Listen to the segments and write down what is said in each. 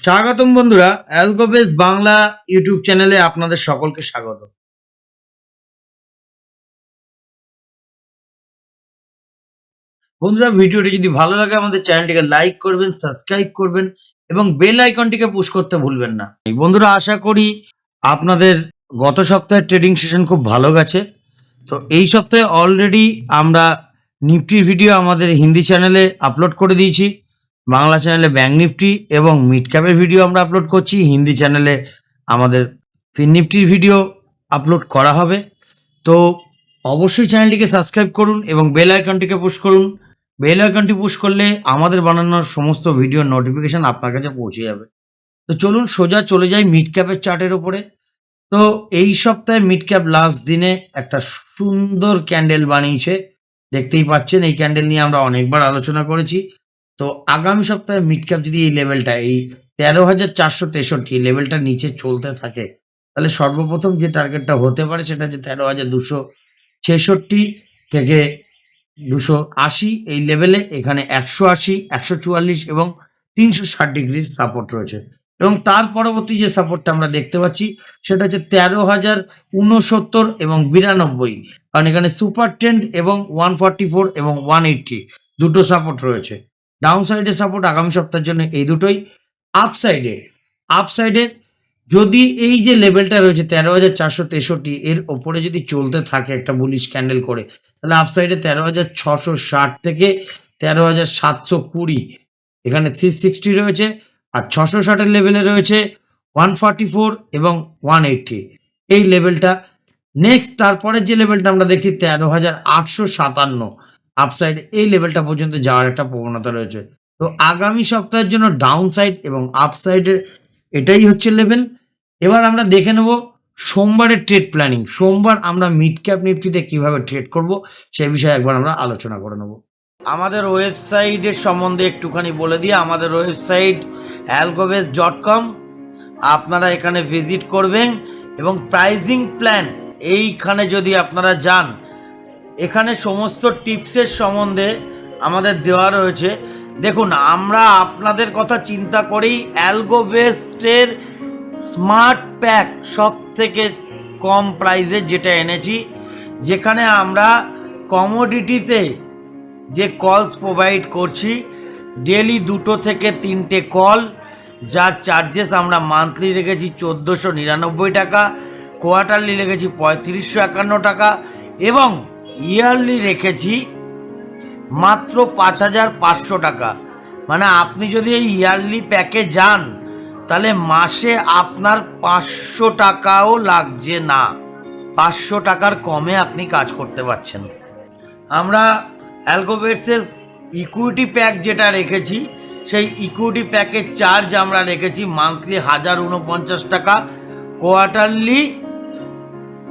স্বাগতম বন্ধুরা, অ্যালগোবেস বাংলা ইউটিউব চ্যানেলে আপনাদের সকলকে স্বাগত। বন্ধুরা, ভিডিওটি যদি ভালো লাগে আমাদের চ্যানেলটিকে লাইক করবেন, সাবস্ক্রাইব করবেন এবং বেল আইকনটিকে পুশ করতে ভুলবেন না। বন্ধুরা, আশা করি আপনাদের গত সপ্তাহের ট্রেডিং সেশন খুব ভালো গেছে। তো এই সপ্তাহে অলরেডি আমরা নিফটির ভিডিও আমাদের হিন্দি চ্যানেলে আপলোড করে দিয়েছি। বাংলা চ্যানেলে ব্যাঙ্ক নিফটি এবং মিড ক্যাপের ভিডিও আমরা আপলোড করছি। হিন্দি চ্যানেলে আমাদের ফিন নিফটির ভিডিও আপলোড করা হবে। তো অবশ্যই চ্যানেলটিকে সাবস্ক্রাইব করুন এবং বেল আইকনটিকে পুশ করুন। বেল আইকনটি পুশ করলে আমাদের বানানোর সমস্ত ভিডিওর নোটিফিকেশন আপনার কাছে পৌঁছে যাবে। তো চলুন সোজা চলে যাই মিড ক্যাপের চার্টের উপরে। তো এই সপ্তাহে মিড ক্যাপ লাস্ট দিনে একটা সুন্দর ক্যান্ডেল বানিয়েছে, দেখতেই পাচ্ছেন। এই ক্যান্ডেল নিয়ে আমরা অনেকবার আলোচনা করেছি। তো আগামী সপ্তাহে মিড ক্যাপ যদি এই লেভেলটা, এই 13,463 লেভেলটার নিচে চলতে থাকে, তাহলে সর্বপ্রথম যে টার্গেটটা হতে পারে সেটা হচ্ছে 13,266 থেকে 280 এই লেভেলে। এখানে 180, 144 এবং 360 ডিগ্রির সাপোর্ট রয়েছে। এবং তার পরবর্তী যে সাপোর্টটা আমরা দেখতে পাচ্ছি সেটা হচ্ছে 13,069 এবং 92, কারণ এখানে সুপার ট্রেন্ড এবং 144 এবং 180 দুটো সাপোর্ট রয়েছে। ডাউন সাইডের সাপোর্ট আগামী সপ্তাহের জন্য এই দুটোই। আপসাইডে যদি এই যে লেভেলটা রয়েছে 13,463 এর ওপরে যদি চলতে থাকে একটা বুলিশ ক্যান্ডেল করে, তাহলে আপসাইডে 13,660 থেকে 13,720 এখানে 360 রয়েছে। আর 660 লেভেলে রয়েছে 144 এবং 180 এই লেভেলটা। নেক্সট তারপরে যে লেভেলটা আমরা দেখছি 13,857 আপসাইড, এই লেভেলটা পর্যন্ত যাওয়ার একটা প্রবণতা রয়েছে। তো আগামী সপ্তাহের জন্য ডাউন সাইড এবং আপসাইডের এটাই হচ্ছে লেভেল। এবার আমরা দেখে নেব সোমবারের ট্রেড প্ল্যানিং। সোমবার আমরা মিড ক্যাপ নিফটিতে কিভাবে ট্রেড করব সেই বিষয়ে একবার আমরা আলোচনা করে নেব। আমাদের ওয়েবসাইটের সম্বন্ধে একটুখানি বলে দিয়ে, আমাদের ওয়েবসাইট algobase.com, আপনারা এখানে ভিজিট করবেন এবং প্রাইজিং প্ল্যান এইখানে যদি আপনারা যান, এখানে সমস্ত টিপসের সম্বন্ধে আমাদের দেওয়া রয়েছে। দেখুন, আমরা আপনাদের কথা চিন্তা করেই অ্যালগোবেস্টের স্মার্ট প্যাক সব থেকে কম প্রাইসে যেটা এনেছি, যেখানে আমরা কমোডিটিতে যে কলস প্রোভাইড করছি, ডেলি 2 থেকে 3টে কল, যার চার্জেস আমরা মান্থলি রেখেছি 1499 টাকা, কোয়ার্টারলি রেখেছি 3551 টাকা এবং ইয়ারলি রেখেছি মাত্র 5,500 টাকা। মানে আপনি যদি এই ইয়ারলি প্যাকে যান তাহলে মাসে আপনার 500 টাকাও লাগছে না। 500 টাকার কমে আপনি কাজ করতে পারছেন। আমরা অ্যালগোবেসের ইকুইটি প্যাক যেটা রেখেছি, সেই ইকুইটি প্যাকের চার্জ আমরা রেখেছি মান্থলি 1,049 টাকা, কোয়ার্টারলি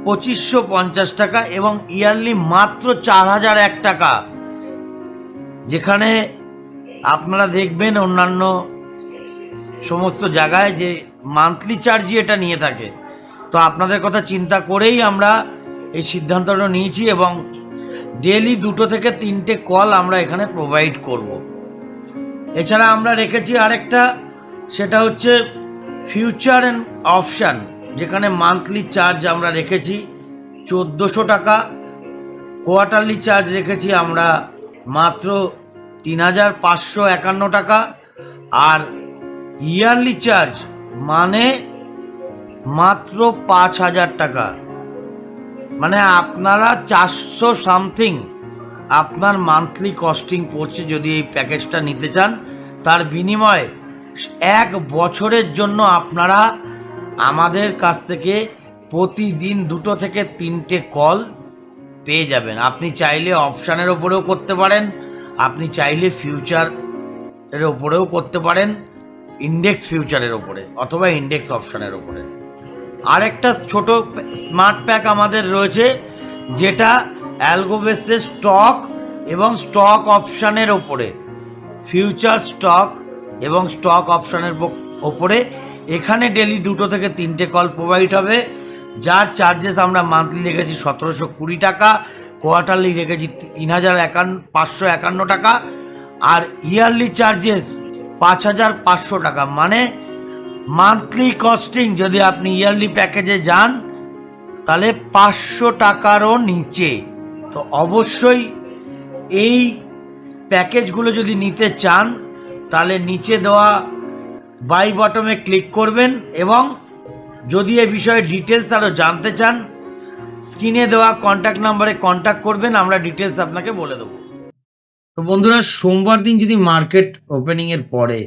2,550 টাকা এবং ইয়ারলি মাত্র 4,001 টাকা। যেখানে আপনারা দেখবেন অন্যান্য সমস্ত জায়গায় যে মান্থলি চার্জই এটা নিয়ে থাকে। তো আপনাদের কথা চিন্তা করেই আমরা এই সিদ্ধান্তটা নিয়েছি এবং ডেলি 2 থেকে 3টে কল আমরা এখানে প্রোভাইড করব। এছাড়া আমরা রেখেছি আরেকটা, সেটা হচ্ছে ফিউচার অ্যান্ড অপশান, যেখানে মান্থলি চার্জ আমরা রেখেছি 1,400 টাকা, কোয়ার্টারলি চার্জ রেখেছি আমরা মাত্র 3,551 টাকা আর ইয়ারলি চার্জ মানে মাত্র 5,000 টাকা। মানে আপনারা 400 সামথিং আপনার মান্থলি কস্টিং পড়ছে যদি এই প্যাকেজটা নিতে চান। তার বিনিময়ে 1 বছরের জন্য আপনারা আমাদের কাছ থেকে প্রতিদিন 2 থেকে 3টে কল পেয়ে যাবেন। আপনি চাইলে অপশানের ওপরেও করতে পারেন, আপনি চাইলে ফিউচারের ওপরেও করতে পারেন, ইন্ডেক্স ফিউচারের ওপরে অথবা ইন্ডেক্স অপশানের ওপরে। আরেকটা ছোট স্মার্ট প্যাক আমাদের রয়েছে, যেটা অ্যালগোবেসের স্টক এবং স্টক অপশানের ওপরে, ফিউচার স্টক এবং স্টক অপশানের ওপরে। এখানে ডেলি 2 থেকে 3টে কল প্রোভাইড হবে, যার চার্জেস আমরা মান্থলি রেখেছি 1,720 টাকা, কোয়ার্টারলি রেখেছি 3,551 টাকা আর ইয়ারলি চার্জেস 5,500 টাকা। মানে মান্থলি কস্টিং যদি আপনি ইয়ারলি প্যাকেজে যান তাহলে 500 টাকারও নিচে। তো অবশ্যই এই প্যাকেজগুলো যদি নিতে চান তাহলে নিচে দেওয়া বাই বটমে ক্লিক করবেন, এবং যদি এ বিষয়ে ডিটেলস আরও জানতে চান স্ক্রিনে দেওয়া কন্ট্যাক্ট নাম্বারে কন্ট্যাক্ট করবেন, আমরা ডিটেলস আপনাকে বলে দেবো। তো বন্ধুরা, সোমবার দিন যদি মার্কেট ওপেনিংয়ের পরে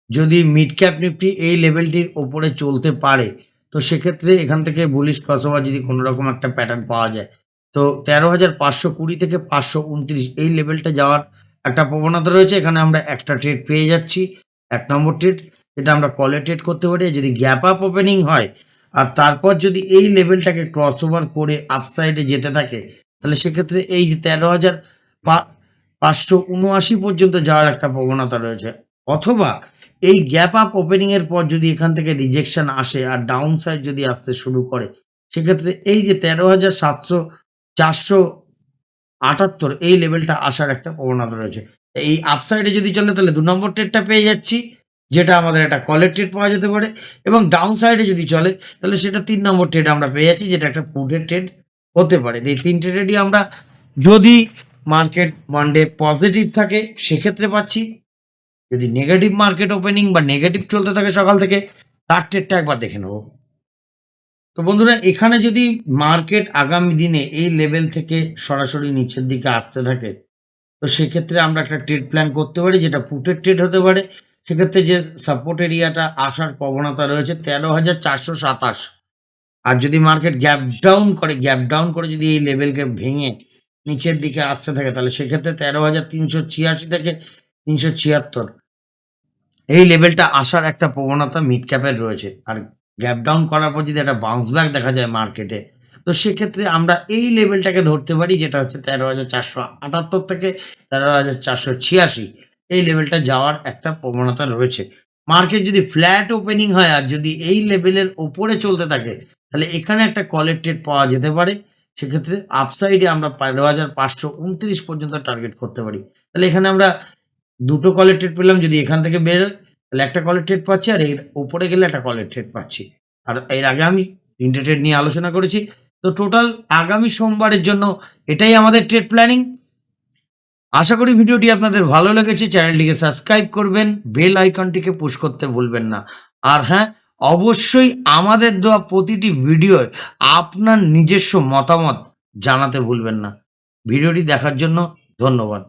যদি মিড ক্যাপ নিফটি এই লেভেলটির ওপরে চলতে পারে, তো সেক্ষেত্রে এখান থেকে বুলিশ ক্রসওভার যদি কোনো রকম একটা প্যাটার্ন পাওয়া যায়, তো 13,520 থেকে 529 এই লেভেলটা যাওয়ার একটা প্রবণতা রয়েছে। এখানে আমরা একটা ট্রেড পেয়ে যাচ্ছি, 1 নম্বর ট্রেড, যেটা আমরা কলে ট্রেড করতে পারি। যদি গ্যাপ আপ ওপেনিং হয় আর তারপর যদি এই লেভেলটাকে ক্রসওভার করে আপসাইডে যেতে থাকে, তাহলে সেক্ষেত্রে এই যে 13,579 পর্যন্ত যাওয়ার একটা প্রবণতা রয়েছে। অথবা এই গ্যাপ আপ ওপেনিং এর পর যদি এখান থেকে রিজেকশন আসে আর ডাউন সাইড যদি আসতে শুরু করে, সেক্ষেত্রে এই যে 13,478 এই লেভেলটা আসার একটা প্রবণতা রয়েছে। এই আপসাইডে যদি চলে তাহলে 2 নম্বর ট্রেডটা পেয়ে যাচ্ছি, যেটা আমাদের একটা কলের ট্রেড পাওয়া যেতে পারে, এবং ডাউন সাইডে যদি চলে তাহলে সেটা 3 নম্বর ট্রেড আমরা পেয়ে যাচ্ছি, যেটা একটা পুটের ট্রেড হতে পারে। এই 3 ট্রেডই আমরা যদি মার্কেট মানডে পজিটিভ থাকে সেক্ষেত্রে পাচ্ছি। যদি নেগেটিভ মার্কেট ওপেনিং বা নেগেটিভ চলতে থাকে সকাল থেকে, তার ট্রেডটা একবার দেখে নেব। তো বন্ধুরা, এখানে যদি মার্কেট আগামী দিনে এই লেভেল থেকে সরাসরি নিচের দিকে আসতে থাকে, তো সেক্ষেত্রে আমরা একটা ট্রেড প্ল্যান করতে পারি, যেটা পুটের ট্রেড হতে পারে। সেক্ষেত্রে যে সাপোর্ট এরিয়াটা আসার প্রবণতা রয়েছে 13,427। আর যদি মার্কেট গ্যাপ ডাউন করে যদি এই লেভেলকে ভেঙে নিচের দিকে আসতে থাকে, তাহলে সেক্ষেত্রে 13,386 থেকে 376 এই লেভেলটা আসার একটা প্রবণতা মিড ক্যাপের রয়েছে। আর গ্যাপ ডাউন করার পর যদি একটা বাউন্স ব্যাক দেখা যায় মার্কেটে, তো সেক্ষেত্রে আমরা এই লেভেলটাকে ধরতে পারি, যেটা হচ্ছে 13,478 থেকে 13,486 এই লেভেলটা যাওয়ার একটা প্রবণতা রয়েছে। মার্কেট যদি ফ্ল্যাট ওপেনিং হয় আর যদি এই লেভেলের ওপরে চলতে থাকে, তাহলে এখানে একটা কলের ট্রেড পাওয়া যেতে পারে। সেক্ষেত্রে আপসাইডে আমরা 13,529 পর্যন্ত টার্গেট করতে পারি। তাহলে এখানে আমরা 2টো কলের ট্রেড পেলাম। যদি এখান থেকে বেরোয় তাহলে একটা কলের ট্রেড পাচ্ছি, আর এর উপরে গেলে একটা কলের ট্রেড পাচ্ছি। আর এর আগে আমি 3টে ট্রেড নিয়ে আলোচনা করেছি। তো টোটাল আগামী সোমবারের জন্য এটাই আমাদের ট্রেড প্ল্যানিং। আশা করি ভিডিওটি আপনাদের ভালো লেগেছে। চ্যানেলটিকে সাবস্ক্রাইব করবেন, বেল আইকনটিকে পুশ করতে ভুলবেন না। আর হ্যাঁ, অবশ্যই আমাদের দেওয়া প্রতিটি ভিডিওয় আপনার নিজস্ব মতামত জানাতে ভুলবেন না। ভিডিওটি দেখার জন্য ধন্যবাদ।